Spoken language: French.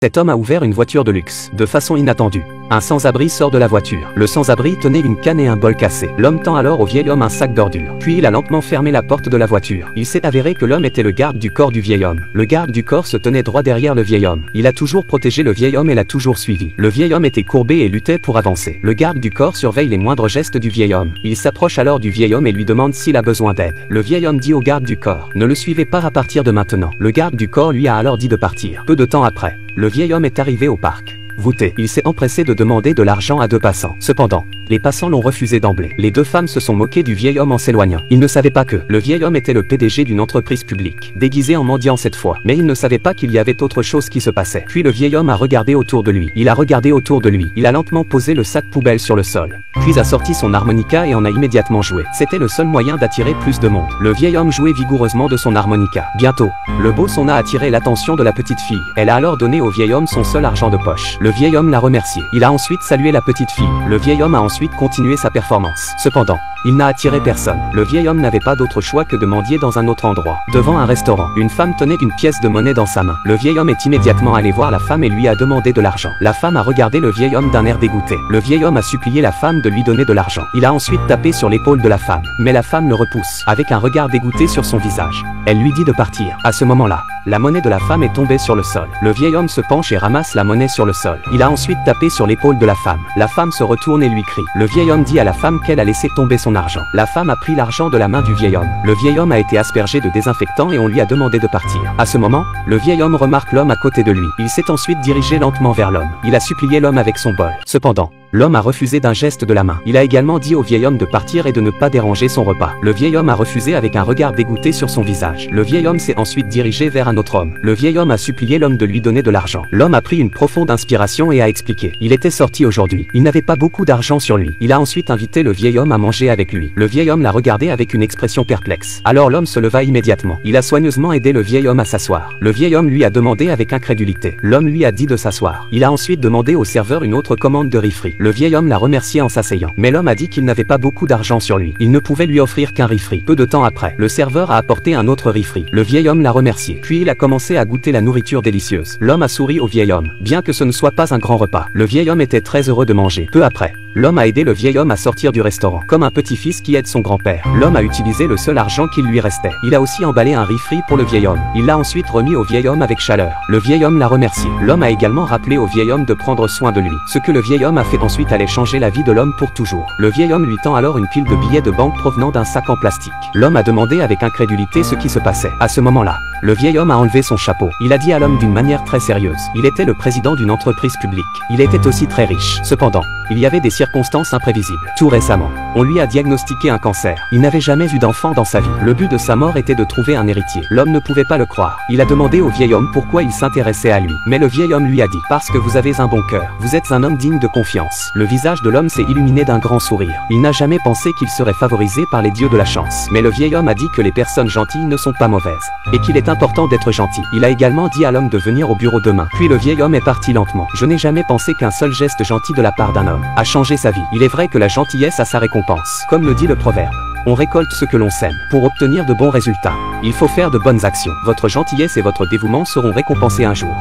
Cet homme a ouvert une voiture de luxe, de façon inattendue. Un sans-abri sort de la voiture. Le sans-abri tenait une canne et un bol cassé. L'homme tend alors au vieil homme un sac d'ordures. Puis il a lentement fermé la porte de la voiture. Il s'est avéré que l'homme était le garde du corps du vieil homme. Le garde du corps se tenait droit derrière le vieil homme. Il a toujours protégé le vieil homme et l'a toujours suivi. Le vieil homme était courbé et luttait pour avancer. Le garde du corps surveille les moindres gestes du vieil homme. Il s'approche alors du vieil homme et lui demande s'il a besoin d'aide. Le vieil homme dit au garde du corps: ne le suivez pas à partir de maintenant. Le garde du corps lui a alors dit de partir. Peu de temps après, le vieil homme est arrivé au parc. Voûté, il s'est empressé de demander de l'argent à deux passants. Cependant, les passants l'ont refusé d'emblée. Les deux femmes se sont moquées du vieil homme en s'éloignant. Ils ne savaient pas que le vieil homme était le PDG d'une entreprise publique, déguisé en mendiant cette fois. Mais ils ne savaient pas qu'il y avait autre chose qui se passait. Puis le vieil homme a regardé autour de lui. Il a regardé autour de lui. Il a lentement posé le sac poubelle sur le sol. Puis a sorti son harmonica et en a immédiatement joué. C'était le seul moyen d'attirer plus de monde. Le vieil homme jouait vigoureusement de son harmonica. Bientôt, le beau son a attiré l'attention de la petite fille. Elle a alors donné au vieil homme son seul argent de poche. Le vieil homme l'a remercié. Il a ensuite salué la petite fille. Le vieil homme a ensuite continué sa performance. Cependant, il n'a attiré personne. Le vieil homme n'avait pas d'autre choix que de mendier dans un autre endroit. Devant un restaurant, une femme tenait une pièce de monnaie dans sa main. Le vieil homme est immédiatement allé voir la femme et lui a demandé de l'argent. La femme a regardé le vieil homme d'un air dégoûté. Le vieil homme a supplié la femme de lui donner de l'argent. Il a ensuite tapé sur l'épaule de la femme. Mais la femme le repousse, avec un regard dégoûté sur son visage. Elle lui dit de partir. À ce moment-là, la monnaie de la femme est tombée sur le sol. Le vieil homme se penche et ramasse la monnaie sur le sol. Il a ensuite tapé sur l'épaule de la femme. La femme se retourne et lui crie. Le vieil homme dit à la femme qu'elle a laissé tomber son argent. La femme a pris l'argent de la main du vieil homme. Le vieil homme a été aspergé de désinfectant et on lui a demandé de partir. À ce moment, le vieil homme remarque l'homme à côté de lui. Il s'est ensuite dirigé lentement vers l'homme. Il a supplié l'homme avec son bol. Cependant, l'homme a refusé d'un geste de la main. Il a également dit au vieil homme de partir et de ne pas déranger son repas. Le vieil homme a refusé avec un regard dégoûté sur son visage. Le vieil homme s'est ensuite dirigé vers un autre homme. Le vieil homme a supplié l'homme de lui donner de l'argent. L'homme a pris une profonde inspiration et a expliqué. Il était sorti aujourd'hui. Il n'avait pas beaucoup d'argent sur lui. Il a ensuite invité le vieil homme à manger avec lui. Le vieil homme l'a regardé avec une expression perplexe. Alors l'homme se leva immédiatement. Il a soigneusement aidé le vieil homme à s'asseoir. Le vieil homme lui a demandé avec incrédulité. L'homme lui a dit de s'asseoir. Il a ensuite demandé au serveur une autre commande de riz frit. Le vieil homme l'a remercié en s'asseyant. Mais l'homme a dit qu'il n'avait pas beaucoup d'argent sur lui. Il ne pouvait lui offrir qu'un riz frit. Peu de temps après, le serveur a apporté un autre riz frit. Le vieil homme l'a remercié. Puis il a commencé à goûter la nourriture délicieuse. L'homme a souri au vieil homme. Bien que ce ne soit pas un grand repas, le vieil homme était très heureux de manger. Peu après, l'homme a aidé le vieil homme à sortir du restaurant. Comme un petit-fils qui aide son grand-père, l'homme a utilisé le seul argent qu'il lui restait. Il a aussi emballé un riz frit pour le vieil homme. Il l'a ensuite remis au vieil homme avec chaleur. Le vieil homme l'a remercié. L'homme a également rappelé au vieil homme de prendre soin de lui. Ce que le vieil homme a fait ensuite allait changer la vie de l'homme pour toujours. Le vieil homme lui tend alors une pile de billets de banque provenant d'un sac en plastique. L'homme a demandé avec incrédulité ce qui se passait. À ce moment-là, le vieil homme a enlevé son chapeau. Il a dit à l'homme d'une manière très sérieuse. Il était le président d'une entreprise publique. Il était aussi très riche. Cependant, il y avait des circonstances imprévisibles. Tout récemment, on lui a diagnostiqué un cancer. Il n'avait jamais vu d'enfant dans sa vie. Le but de sa mort était de trouver un héritier. L'homme ne pouvait pas le croire. Il a demandé au vieil homme pourquoi il s'intéressait à lui. Mais le vieil homme lui a dit: parce que vous avez un bon cœur. Vous êtes un homme digne de confiance. Le visage de l'homme s'est illuminé d'un grand sourire. Il n'a jamais pensé qu'il serait favorisé par les dieux de la chance. Mais le vieil homme a dit que les personnes gentilles ne sont pas mauvaises. Et qu'il est important d'être gentil. Il a également dit à l'homme de venir au bureau demain. Puis le vieil homme est parti lentement. Je n'ai jamais pensé qu'un seul geste gentil de la part d'un homme a changé sa vie. Il est vrai que la gentillesse a sa récompense. Comme le dit le proverbe, on récolte ce que l'on sème. Pour obtenir de bons résultats, il faut faire de bonnes actions. Votre gentillesse et votre dévouement seront récompensés un jour.